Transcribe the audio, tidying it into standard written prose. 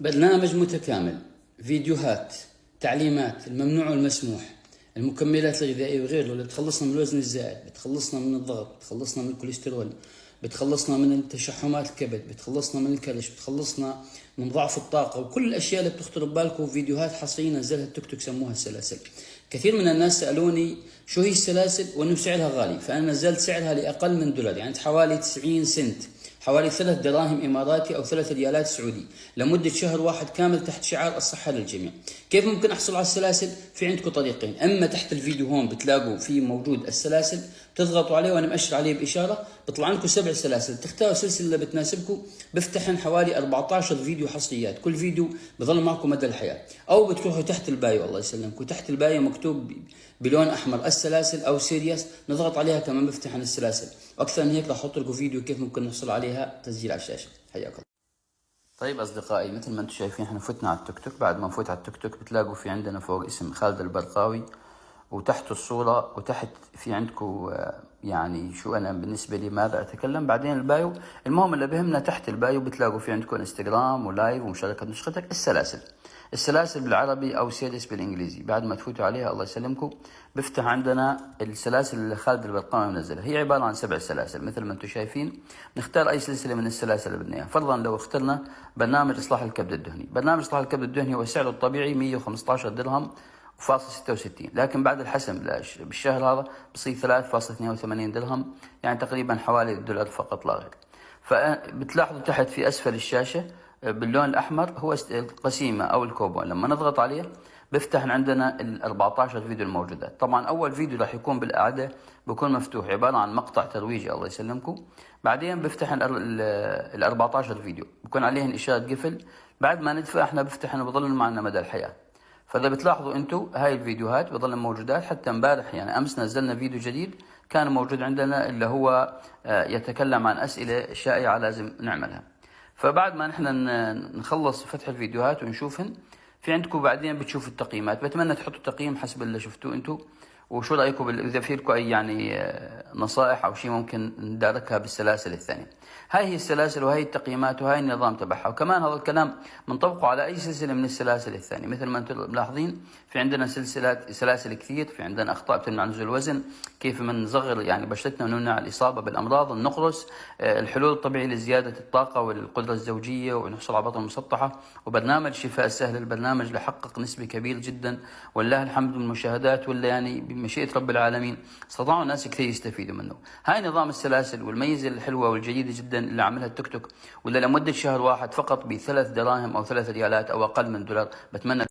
برنامج متكامل، فيديوهات، تعليمات، الممنوع والمسموح، المكملات الغذائية وغيره اللي بتخلصنا من الوزن الزائد، بتخلصنا من الضغط، بتخلصنا من الكوليسترول، بتخلصنا من تشحمات الكبد، بتخلصنا من الكلش، بتخلصنا من ضعف الطاقة، وكل الأشياء اللي بتخطر ببالكم. فيديوهات حصرية نزلها التيك توك سموها السلاسل. كثير من الناس سألوني شو هي السلاسل وأنه سعرها غالي، فأنا نزلت سعرها لأقل من دولار، يعني حوالي 90 سنت، حوالي 3 دراهم إماراتي أو 3 ريالات سعودي، لمدة شهر واحد كامل تحت شعار الصحة للجميع. كيف ممكن أحصل على السلاسل؟ في عندكم طريقين، أما تحت الفيديو هون بتلاقوا في موجود السلاسل، تضغطوا عليه وأنا مأشر عليه بإشارة، بيطلع لكم 7 سلاسل، تختاروا السلسلة اللي بتناسبكم. بفتحن حوالي 14 فيديو حصريات، كل فيديو بظل معكم مدى الحياة. أو بتروحوا تحت البايو، الله يسلمكم، تحت البايو مكتوب بلون أحمر السلاسل أو سيريس، نضغط عليها كمان بفتح عن السلاسل. وأكثر من هيك راح أحط لكم فيديو كيف ممكن نحصل عليها تسجيل على الشاشة. حياكم. طيب أصدقائي، مثل ما أنتم شايفين احنا فتنا على التيك توك. بعد ما نفوت على التيك توك بتلاقوا في عندنا فوق اسم خالد البرقاوي، وتحت الصورة، وتحت في عندكم يعني شو أنا بالنسبة لي ماذا أتكلم، بعدين البايو. المهم اللي بهمنا تحت البايو بتلاقوا في عندكم انستغرام ولايف ومشاركة نشرتك. السلاسل بالعربي أو سيريس بالإنجليزي. بعد ما تفوتوا عليها الله يسلمكم بفتح عندنا السلاسل اللي خالد البرقاوي منزلها. هي عبارة عن 7 سلاسل مثل ما أنتم شايفين. نختار أي سلسلة من السلاسل اللي بدنا إياها. فرضا لو اخترنا برنامج إصلاح الكبد الدهني. برنامج إصلاح الكبد الدهني هو سعره الطبيعي 115 درهم وفاصل 66، لكن بعد الحسم بالشهر هذا بصير 3.82 درهم، يعني تقريبا حوالي $1 فقط لا غير. فبتلاحظوا تحت في أسفل الشاشة باللون الأحمر هو القسيمة أو الكوبون. لما نضغط عليه بيفتح عندنا ال 14 فيديو الموجودات. طبعا أول فيديو راح يكون بالقعدة بيكون مفتوح، عبارة عن مقطع ترويجي الله يسلمكم. بعدين بيفتح ال 14 فيديو بيكون عليهن إشارة قفل. بعد ما ندفع احنا بيفتحن وبظلن معنا مدى الحياة. فإذا بتلاحظوا انتم هاي الفيديوهات بظل موجودات. حتى امبارح يعني امس نزلنا فيديو جديد كان موجود عندنا اللي هو يتكلم عن اسئله شائعه لازم نعملها. فبعد ما نحن نخلص فتح الفيديوهات ونشوفهن، في عندكم بعدين بتشوفوا التقييمات. بتمنى تحطوا تقييم حسب اللي شفتوه انتم. وشو رايكم اذا في لكم اي يعني نصائح او شيء ممكن نداركها بالسلاسل الثانيه. هاي هي السلاسل وهي التقييمات وهي النظام تبعها. وكمان هذا الكلام بنطبقه على اي سلسله من السلاسل الثانيه. مثل ما انتم ملاحظين في عندنا سلاسل كثير. في عندنا اخطاء بتمنع نزول الوزن، كيف من نصغر يعني بشرتنا ونمنع الاصابه بالامراض، النقرس، الحلول الطبيعيه لزياده الطاقه والقدره الزوجيه ونحصل على بطن مسطحه، وبرنامج شفاء السهل. البرنامج لحقق نسبه كبيره جدا ولله الحمد من المشاهدات، ولا يعني بمشيئه رب العالمين استطاعوا الناس كثير يستفيدوا منه. هاي نظام السلاسل والميزه الحلوه والجيده جدا اللي عملها التيك توك، ولا لمده شهر واحد فقط ب3 دراهم او 3 ريالات او اقل من $1. بتمنى